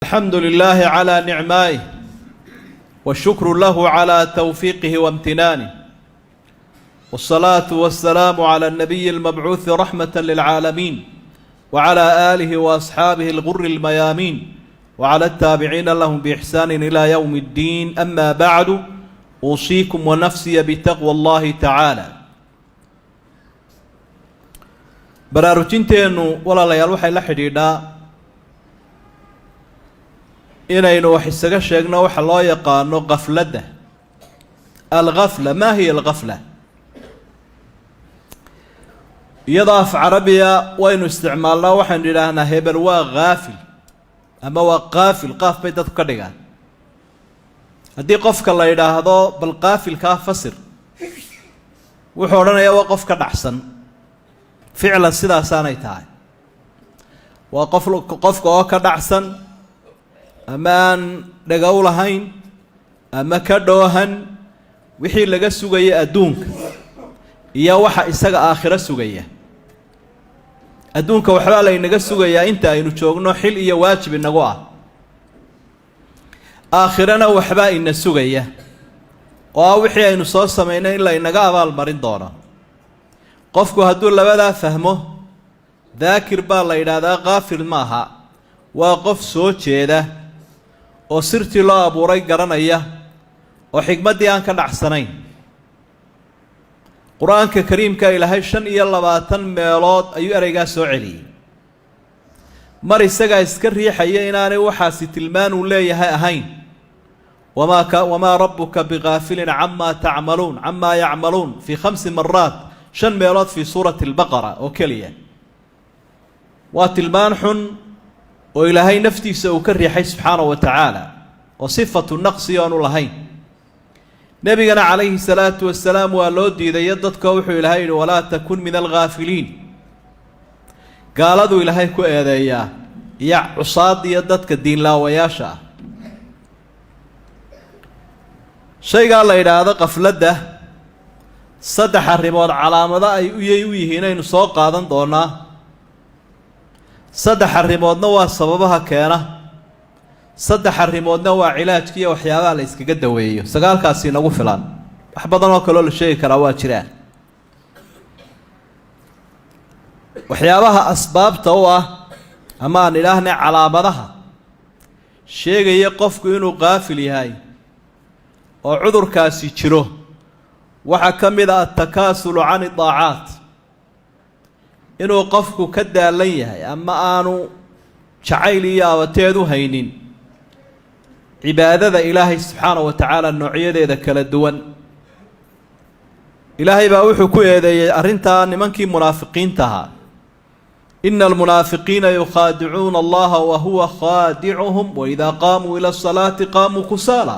الحمد لله على نعمائه والشكر له على توفيقه وامتنانه والصلاة والسلام على النبي المبعوث رحمة للعالمين وعلى آله وأصحابه الغر الميامين وعلى التابعين لهم بإحسان إلى يوم الدين. أما بعد، أوصيكم ونفسي بتقوى الله تعالى. baraarujinteenu walaalayaal waxay la xidhiidhaa inaynu wax isaga sheegno waxa loo yaqaano qafladda. alghafla maa hiya alghafla? iyadoo af carabiya waynu isticmaalnaa, waxaynu yidhaahnaa hebel waa ghaafil ama waa qaafil. qaaf bay dadku ka dhigaan. haddii qofka la yidhaahdo bal qaafilkaa fasir, wuxuu odhanayaa waa qof ka dhacsan. ficlan sidaasaanay tahay. waa qofka oo ka dhacsan, ama aan dhagow lahayn, ama ka dhoohan wixii laga sugaya adduunka iyo waxa isaga aakhiro sugaya. adduunka waxbaa laynaga sugayaa inta aynu joogno, xil iyo waajib inagu ah. aakhirana waxbaa ina sugaya oo ah wixii aynu soo samaynay in laynaga abaalmarin doono. qofku hadduu labadaa fahmo, daakir baa la yidhaahdaa, qaafil maaha. waa qof soo jeeda oo sirtii loo abuuray garanaya oo xigmaddii aan ka dhacsanayn. qur-aanka kariimka ilaahay 25 meelood ayuu ereygaa soo celiyey. mar isagaa iska riixaya inaanay waxaasi tilmaan uu leeyahay ahayn. wamaa rabbuka bigaafilin camaa yacmaluun fii 5 maraat, 5 meelood fii suurati albaqara oo keliya. waa tilmaan xun oo ilaahay naftiisa uu ka riixay subxaanahu wa tacaala, oo sifatu naqsi oonu lahayn. nebigana calayhi salaatu wasalaam waa loo diidayo dadka. wuxuu ilaahay yidhi walaa takun min alghaafiliin. gaaladuu ilaahay ku eedeeyaa iyo cusaad iyo dadka diinlaawayaasha ah. shaygaa la yidhaahdo qafladda, 3 arrimood calaamado ayay u yihiin aynu soo qaadan doonaa. 3 arrimoodna waa sababaha keena, 3 arrimoodna waa cilaajka iyo waxyaabaha la iskaga daweeyo. 9kaasi inagu filan. wax badan oo kaloo la sheegi karaa waa jiraan. waxyaabaha asbaabta u ah, ama aan idhaahnay calaamadaha sheegaya qofku inuu qaafil yahay oo cudurkaasi jiro, waxaa ka mid ah atakaasulu can idaacaat. inuu qofku ka daalan yahay ama aanu jacayl iyo abateed u haynin cibaadada ilaahay subxaanahu wa tacaala noocyadeeda kala duwan. ilaahay baa wuxuu ku eedeeyey arrintaa nimankii munaafiqiinta ahaa. ina almunaafiqiina yukhaadicuuna allaha wa huwa khaadicuhum waidaa qaamuu ila asalaati qaamuu kusaala.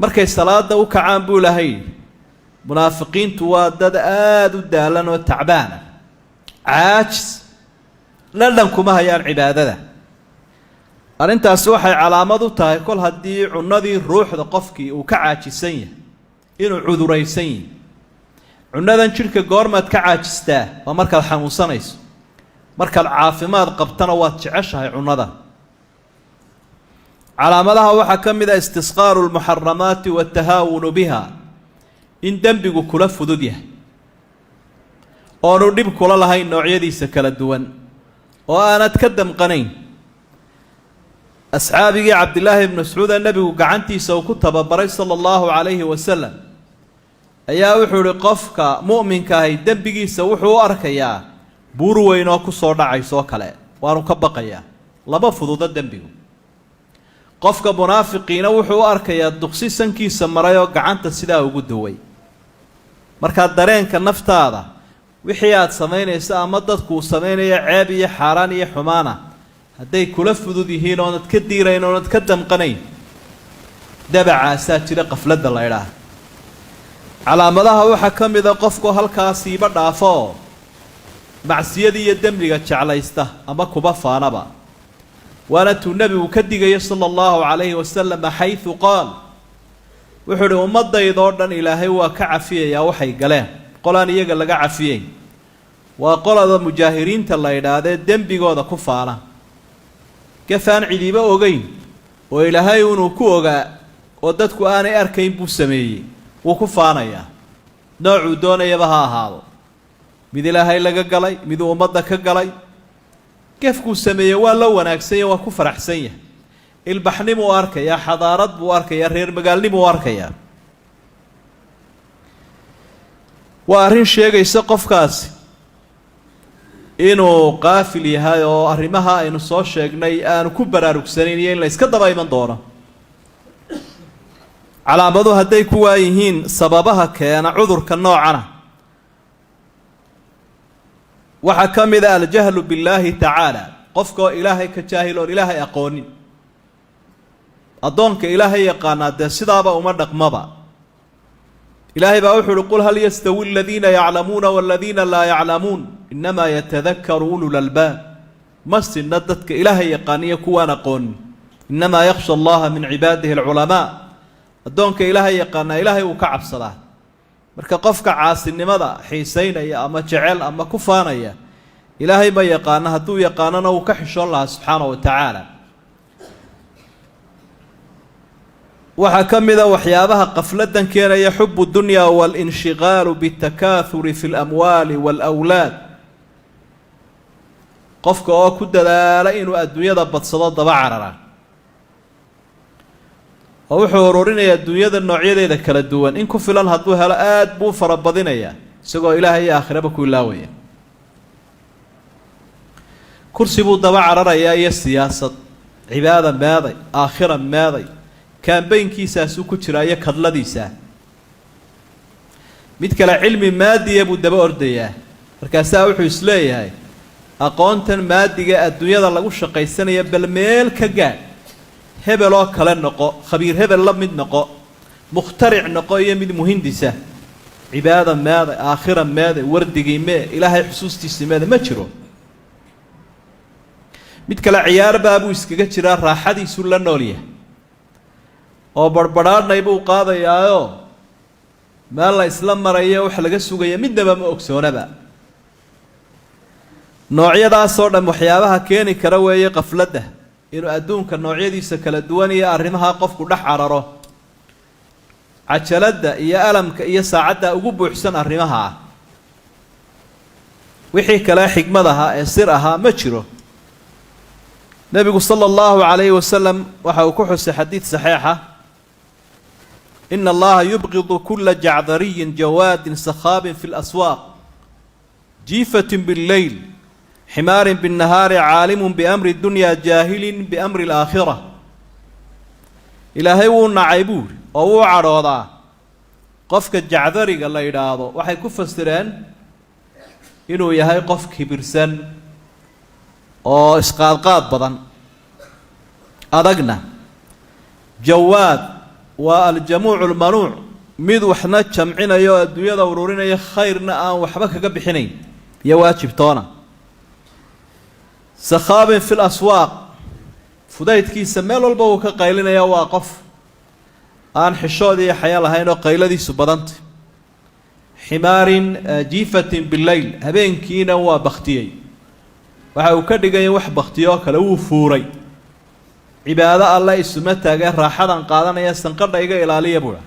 markay salaada u kacaan buu ilaahay yidhi, munaafiqiintu waa dad aada u daalan oo tacbaana, caajis, dhadhan kuma hayaan cibaadada. arrintaasi waxay calaamad u tahay kol haddii cunadii ruuxda qofkii uu ka caajisan yahay, inuu cuduraysan yahay. cunadan jidhka goormaad ka caajistaa? waa markaad xanuunsanayso. markaad caafimaad qabtana waad jeceshahay cunada. calaamadaha waxaa ka mid ah istisqaaru lmuxaramaati watahaawunu biha. in dembigu kula fudud yahay oonu dhib kula lahayn noocyadiisa kala duwan, oo aanad ka damqanayn. asxaabigii cabdillaahi ibnu mascuuda nebigu gacantiisa uu ku tababaray sala allahu calayhi wasalam ayaa wuxuu ihi qofka mu'minka ahi dembigiisa wuxuu u arkayaa buur weyn oo ku soo dhacaysoo kale, waanu ka baqayaa. lama fududo dembigu. qofka munaafiqiina wuxuu u arkayaa duqsi sankiisa maray oo gacanta sidaa ugu duway. markaa dareenka naftaada wixii aad samaynayso ama dadku uu samaynayo ceeb iyo xaaraan iyo xumaana hadday kula fudud yihiin oonad ka diirayn oonad ka damqanayn, dabacaasaa jira qafladda la ydhaah. calaamadaha waxaa ka mid a qofku halkaasiiba dhaafo oo macsiyadii iyo dembiga jeclaysta ama kuba faanaba. waana tuu nebigu ka digayo sala allahu calayhi wasalam xaysu qaal, wuxuu uhi ummaddaydoo dhan ilaahay waa ka cafiyayaa waxay galeen. qolaan iyaga laga cafiyeyn waa qolada mujaahiriinta la yidhaahdee dembigooda ku faana. gafaan cidiiba ogeyn oo ilaahay inuu ku ogaa oo dadku aanay arkayn buu sameeyey wuu ku faanayaa noocuu doonayaba ha ahaado mid ilaahay laga galay mid ummadda ka galay gafkuu sameeyey waa la wanaagsan yahay waa ku faraxsan yahay ilbaxnimuu arkayaa xadaarad buu arkayaa reer magaalnimuu arkayaa waa arrin sheegaysa qofkaasi inuu qaafil yahay oo arrimaha aynu soo sheegnay aanu ku baraarugsanayn iyo in la iska daba iman doono calaamadu hadday ku waayihiin sababaha keena cudurka noocana waxaa ka mid a aljahlu billaahi tacaala qofka oo ilaahay ka jaahil oon ilaahay aqoonin addoonka ilaahay yaqaanaa dee sidaaba uma dhaqmaba ilaahay baa wuxuu uhi qul hal yastawi aladiina yaclamuuna waladiina laa yaclamuun inamaa yatadakaru ulul albaab ma sinna dadka ilaahay yaqaaniyo kuwaan aqoonin inamaa yakhsha allaha min cibaadihi alculamaa addoonka ilaahay yaqaanaa ilaahay wuu ka cabsadaa marka qofka caasinimada xiisaynaya ama jecel ama ku faanaya ilaahay ma yaqaana hadduu yaqaanana wuu ka xishoon lahaa subxaanahu wa tacaala waxaa ka mid a waxyaabaha qafladan keenaya xubu dunya waalinshiqaalu bitakaathuri fi lamwaali waalawlaad qofka oo ku dadaala inuu adduunyada badsado daba carara oo wuxuu ururinaya adduunyada noocyadeeda kala duwan in ku filan hadduu helo aad buu farabadinayaa isagoo ilaahay iyo aakhiraba ku ilaawaya kursi buu daba cararayaa iyo siyaasad cibaada meeday aakhira meeday kaambaynkiisaasuu ku jiraa iyo kadladiisaa mid kale cilmi maadiya buu daba ordayaa markaasaa wuxuu isleeyahay aqoontan maadiga adduunyada lagu shaqaysanaya bal meel ka gaadh hebel oo kale noqo khabiir hebel la mid noqo mukhtaric noqo iyo mid muhindisa cibaada meeday aakhira meeday wardigii mee ilaahay xusuustiisii meeday ma jiro mid kale ciyaarbaa buu iskaga jiraa raaxadiisuu la noolyahay oo barbadhaadhnay buu qaadayaayoo meel la isla maraya wax laga sugaya midnaba ma ogsoonaba noocyadaasoo dhan waxyaabaha keeni kara weeye qafladda inuu adduunka noocyadiisa kala duwan iyo arrimaha qofku dhex cararo cajaladda iyo alamka iyo saacadda ugu buuxsan arrimaha ah wixii kale xigmad ahaa ee sir ahaa ma jiro nebigu sala allahu calayhi wasalam waxa uu ku xusay xadiid saxiixa إن الله يبغض كل جعذري جواد سخاب في الأسواق جيفة بالليل حمار بالنهار عالم بأمر الدنيا جاهل بأمر الآخرة إلهي ونعيبور أو عراضا قفك الجعذري قال الله يراضو وحي كفستران إنه يهي قف كبرسان أو إسقاطات بدن أدقنا جواد والجموع المنوع ميد وحنا جمعنا يا الدنيا ضرورينا يا خيرنا وحبك قبحنين يا واجب تونا سخاب في الأسواق فدايت كي سمال البوك قايلنا يا واقف آن حشودي حيال هاينو قايلدي سبدنت حمار جيفة بالليل هبين كينا وبختيي وحاو كدغاي وح بختيو كلو فوري cibaado alla isuma taagan raaxadan qaadanaya sanqadha iga ilaaliya buura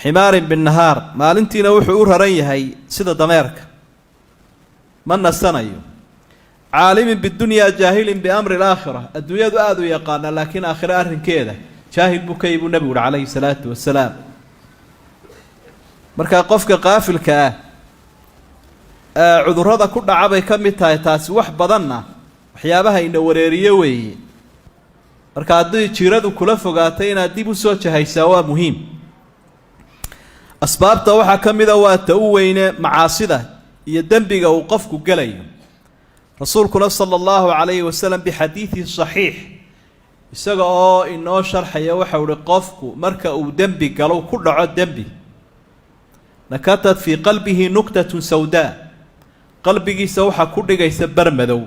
ximaarin binnahaar maalintiina wuxuu u raran yahay sida dameerka ma nasanayo caalimin bidunyaa jaahilin biamri alaakhira adduunyadu aada u yaqaana laakiin aakhira arrinkeeda jaahil buu ka yibuu nebigu uhi calayhi salaatu wasalaam markaa qofka qaafilka ah cudurrada ku dhaca bay ka mid tahay taasi wax badanna waxyaabaha ina wareeriye weeye marka haddii jiradu kula fogaatay inaad dib u soo jahaysaa waa muhiim asbaabta waxaa ka mid a waa ta u weyne macaasida iyo dembiga uu qofku gelayo rasuulkuna sala allahu calayhi wasalam bixadiidi saxiix isaga oo inoo sharxaya waxau uhi qofku marka uu dembi galo ku dhaco dembi nakatat fii qalbihi nuktatun sawdaa qalbigiisa waxaa ku dhigaysa bar madow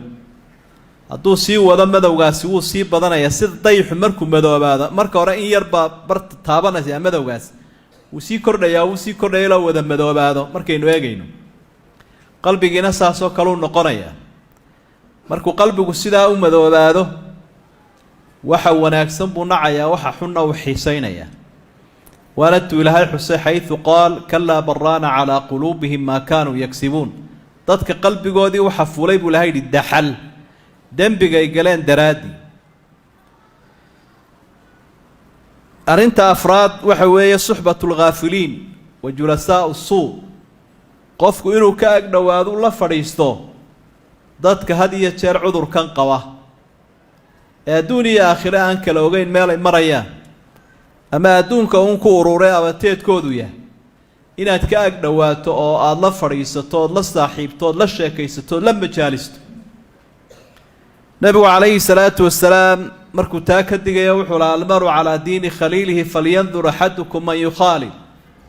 hadduu sii wado madowgaasi wuu sii badanayaa sida dayixu markuu madoobaado marka hore in yar baa barta taabanaysa madowgaas wuu sii kordhaya ilaa wada madoobaado markaynu eegayno qalbigiina saasoo kaleu noqonayaa markuu qalbigu sidaa u madoobaado waxa wanaagsan buu nacayaa, waxa xunna uu xiisaynaya. waana tuu ilaahay xusay xayثu qaal kalaa baraana calىa quluubihim maa kaanuu yagsibuun. dadka qalbigoodii waxa fulay buu ilahay yidhi daxal, dembigay galeen daraaddii. arrinta afraad waxa weeye suxbat اlghaafiliin wa julasaau suu. qofku inuu ka ag dhowaado la fadhiisto dadka had iyo jeer cudurkan qaba ee adduun iyo aakhire aan kala ogeyn meel ay marayaan, ama adduunka uun ku ururay abateedkoodu yahay, inaad ka ag dhowaato oo aada la fadhiisato ood la saaxiibto ood la sheekaysato ood la majaalisto. nebigu calayhi salaatu wasalaam markuu taa ka digaya wuxuu lahaa almaru calaa diini khaliilihi falyandur axadukum man yukhaalil.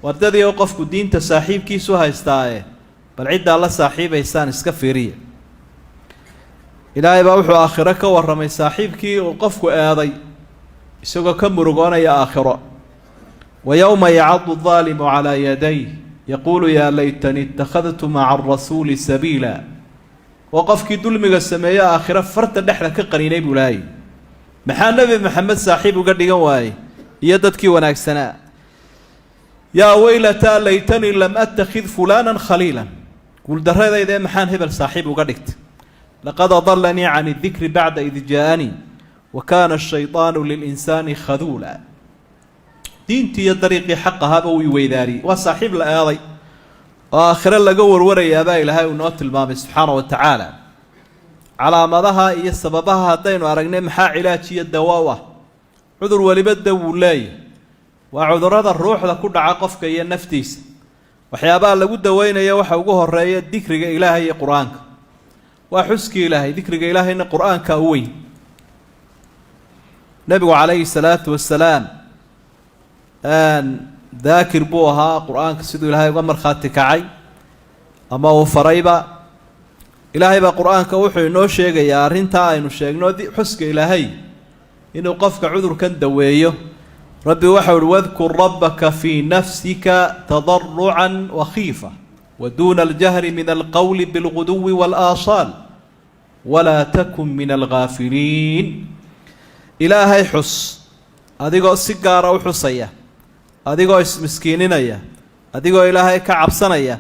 wardadii oo qofku diinta saaxiibkiisu haystaaye bal ciddaa la saaxiibaysaan iska fiiriya. ilaahay baa wuxuu aakhiro ka warramay saaxiibkii uu qofku eeday isagoo ka murugoonaya aakhiro. wa yowma yacadu daalimu calaa yadayh yaquulu yaa laytani ittakhadtu maca arasuuli sabiila. oo qofkii dulmiga sameeyo aakhiro farta dhexda ka qaniinay buu lahay. maxaa nebi maxamed saaxiib uga dhigan waayey iyo dadkii wanaagsanaa? yaa weylataa laytanii lam attakhid fulaanan khaliilan. guuldarradaydee maxaan hebel saaxiib uga dhigtay? laqad adalanii can idikri bacda id jaa-anii wa kaana ashaydaanu lilinsaani khaduula. diintii iyo dariiqii xaq ahaaba wuu iweydaariyey. waa saaxiib la eeday oo aakhire laga warwarayaabaa ilaahay uu noo tilmaamay subxaana wa tacaala. calaamadaha iyo sababaha haddaynu aragnay maxaa cilaaj iyo dawa u ah? cudur weliba dawuu leeyahy. waa cudurrada ruuxda ku dhaca qofka iyo naftiisa. waxyaabaha lagu daweynayo waxa ugu horeeya dikriga ilaahay iyo qur-aanka. waa xuskii ilaahay, dikriga ilaahayna qur-aanka u weyn. nebigu calayhi salaatu wasalaam daakir buu ahaa qur-aanka siduu ilaahay uga markhaati kacay ama uu farayba. ilaahay baa qur-aanka wuxuu inoo sheegayaa arrintaa aynu sheegno xuska ilaahay inuu qofka cudurkan daweeyo. rabbi waxau uhi wadkur rabbaka fii nafsika tadarucan wakhiifa waduuna aljahri min alqowli bilguduwi waalaaasaal walaa takun min alghaafiliin. ilaahay xus adigoo si gaara u xusaya, adigoo ismiskiininaya, adigoo ilaahay ka cabsanaya,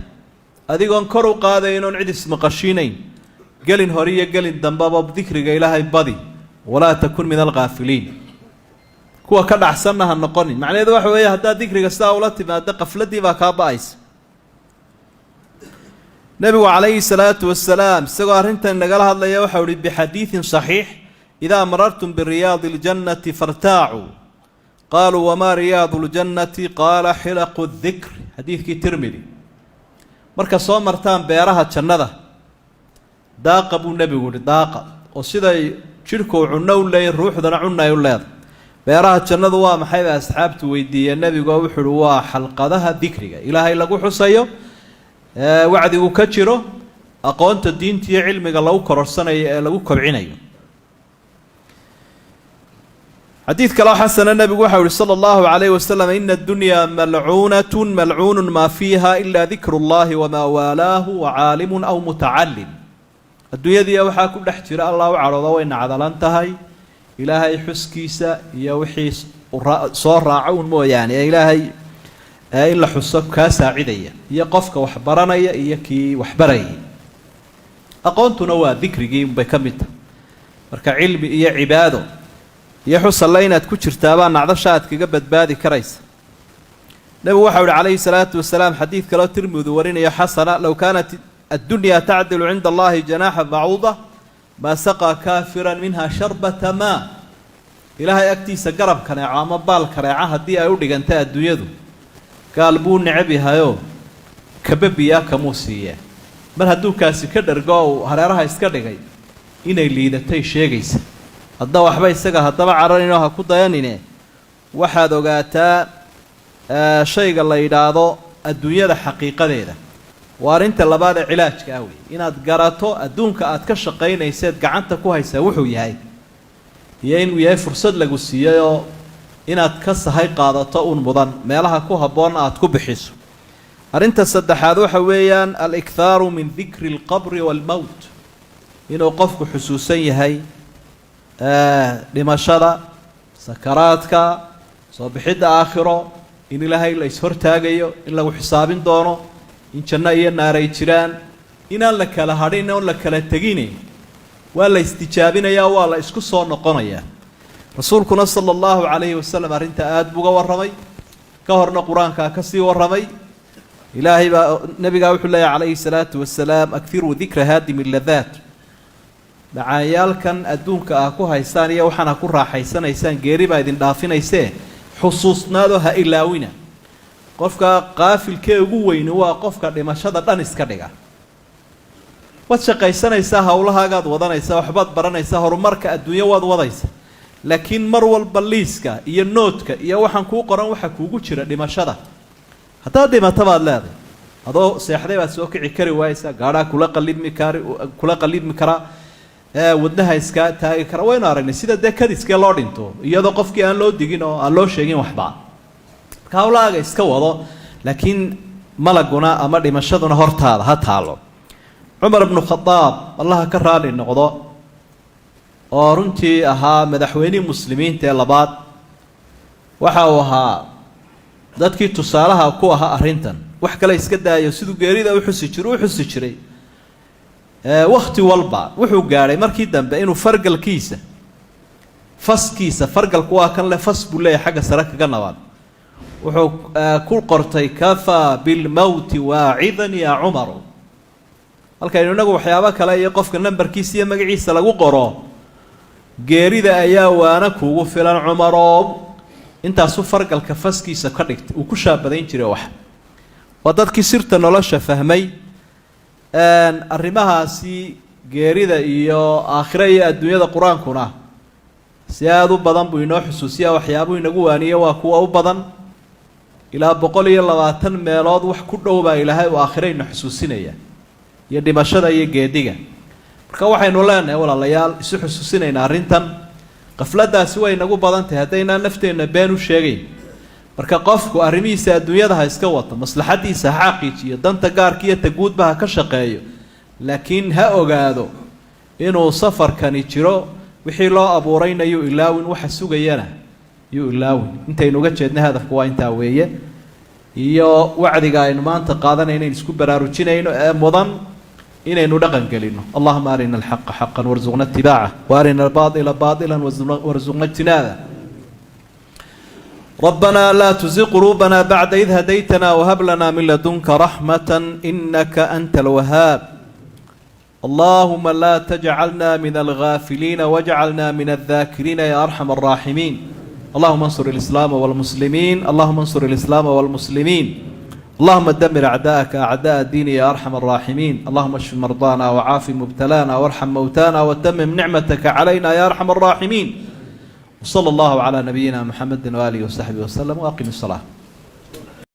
adigoon kor u qaadaynoon cid ismaqashiinayn. gelin hore iyo gelin dambaba dikriga ilaahay badi. walaa takun min alghaafiliin, kuwa ka dhacsanna ha noqonin. macnaheedu waxa weeye haddaad dikriga sidaa ula timaado qafladii baa kaa ba-aysa. nebigu calayhi salaatu wasalaam isagoo arrintan nagala hadlaya waxau ihi bixadiidin saxiix idaa marartum biriyaadi اljannati fartaacuu qaaluu wamaa riyaadu اljannati qaala xilaqu dikr. xadiidkii tirmidi. marka soo martaan beeraha jannada daaqa buu nebigu yihi, daaqa oo siday jidhkuu cunno u leeyahy ruuxdana cunna ay u leedahay. beeraha jannadu waa maxay bay asxaabtu weydiiyeen nebigu oo wuxuu uhi waa xalqadaha dikriga ilaahay lagu xusayo, wacdigu ka jiro, aqoonta diinta iyo cilmiga lagu kororsanayo ee lagu kobcinayo. xadiid kaloo xasana nebigu waxau yihi sala allahu calayhi wasalam ina addunyaa malcuunatun malcuunun maa fiiha ilaa dikru llahi wamaa waalaahu wa caalimun aw mutacalim. adduunyadiiya waxaa ku dhex jira allah u cadhooda way nacdalan tahay ilaahay xuskiisa iyo wixii soo raaco un mooyaane ee ilaahay in la xuso kaa saacidaya, iyo qofka wax baranaya iyo kii wax barayay. aqoontuna waa dikrigii unbay ka mid tahay. marka cilmi iyo cibaado iyo xusalle inaad ku jirtaabaa nacdasha aad kaga badbaadi karaysa. nebigu waxau ihi calayhi salaatu wasalaam xadiid kaloo tirmidi warinayo xasana low kaanat addunyaa tacdilu cinda allahi janaaxa bacuuda maa saqaa kaafiran minha sharbata maa. ilaahay agtiisa garab kaneeco ama baal kaneeca haddii ay u dhigantay adduunyadu, gaal buu necab yahayoo kababiyaa kamuu siiyaa. mar hadduu kaasi ka dhargo uu hareeraha iska dhigay inay liidatay sheegaysa. hadda waxba isaga haddaba caraninoo ha ku dayanine waxaad ogaataa shayga la yidhaahdo adduunyada xaqiiqadeeda. waa arrinta labaad ee cilaajka ah wey, inaad garato adduunka aad ka shaqaynayseed gacanta ku haysaa wuxuu yahay, iyo inuu yahay fursad lagu siiyayoo inaad ka sahay qaadato un mudan, meelaha ku habboon aad ku bixiso. arrinta saddexaad waxa weeyaan al-ikhaaru min dikri alqabri waalmowt. inuu qofku xusuusan yahay dhimashada, sakaraadka, soo bixidda aakhiro, in ilaahay la is-hortaagayo, in lagu xisaabin doono, in janno iyo naar ay jiraan, inaan la kala hadhin oon la kala tegine, waa la istijaabinayaa, waa la isku soo noqonayaa. rasuulkuna sala allahu calayhi wasalam arrinta aada buuga warramay, ka horna qur-aankaa ka sii warramay. ilaahay baa nabigaa wuxuu leeyahy calayhi salaatu wasalaam akiruu dikra haadimi ladaat, dhacaayaalkan adduunka ah ku haystaan iyo waxaana ku raaxaysanaysaan geeri baa idin dhaafinaysee xusuusnaadoo ha ilaawina. qofka qaafilkee ugu weyni waa qofka dhimashada dhan iska dhiga. waad shaqaysanaysaa, howlahaagaad wadanaysaa, waxbaad baranaysaa, horumarka adduunyo waad wadaysa, laakiin mar walba liiska iyo noodka iyo waxaan kuu qoran waxa kuugu jira dhimashada. haddaad dhimato baad leedahay, adoo seexday baad soo kici kari waayeysaa, gaadhaa kula qalibmi karaa, wadnaha iskaa taagi kara. waynu aragnay sida dee kadiskee loo dhinto iyadoo qofkii aan loo digin oo aan loo sheegin waxba. marka hawlahaaga iska wado, laakiin malaguna ama dhimashaduna hortaada ha taalo. cumar ibnu khadaab allaha ka raali noqdo, oo runtii ahaa madaxweynihii muslimiinta ee labaad, waxa uu ahaa dadkii tusaalaha ku ahaa arrintan. wax kale iska daayo siduu geerida u xusi jiray wakhti walba. wuxuu gaadhay markii dambe inuu faskiisa fargalku waa kan le fas buu leeyahay xagga sare kaga nabaad, wuxuu ku qortay kafaa bilmowti waacidan yaa cumaru. halkaynu inagu waxyaabo kale iyo qofka nambarkiisa iyo magaciisa lagu qoro, geerida ayaa waana kuugu filan cumarow. intaasuu fargalka faskiisa ka dhigtay, uu ku shaabadayn jiray wax. waa dadkii sirta nolosha fahmay. arrimahaasi geerida iyo aakhira iyo adduunyada qur-aankuna si aada u badan buu inoo xusuusiyaa. waxyaabuu inagu waaniye waa kuwa u badan, ilaa 120 meelood wax ku dhow baa ilaahay uu aakhira ina xusuusinaya, iyo dhimashada iyo geediga. marka waxaynu leenahay walaalayaal, isu xusuusinayna arrintan. qafladaasi way inagu badan tahay haddaynaan nafteenna been u sheegayn. marka qofku arrimihiisa adduunyada ha iska wato, maslaxadiisa ha xaqiijiyo, danta gaarka iyo taguudba ha ka shaqeeyo, laakiin ha ogaado inuu safarkani jiro. wixii loo abuurayna yuu ilaawin, waxa sugayana yuu ilaawin. intaynu uga jeedna hadafku waa intaa weeye, iyo wacdiga aynu maanta qaadanayna inaynu isku baraarujinayno ee mudan inaynu dhaqan gelino. allahuma arina alxaqa xaqan warzuqna itibaaca, waarina albaaila baailan warzuqna ijtinaaba. ربنا لا تزغ قلوبنا بعد إذ هديتنا وهب لنا من لدنك رحمة إنك أنت الوهاب. اللهم لا تجعلنا من الغافلين واجعلنا من الذاكرين يا أرحم الراحمين. اللهم انصر الإسلام والمسلمين، اللهم انصر الإسلام والمسلمين، اللهم دمر أعداءك أعداء الدين يا أرحم الراحمين. اللهم اشف مرضانا وعاف مبتلانا وارحم موتانا وتمم نعمتك علينا يا أرحم الراحمين. وصلى الله على نبينا محمد وآله وصحبه وسلم، وأقم الصلاة.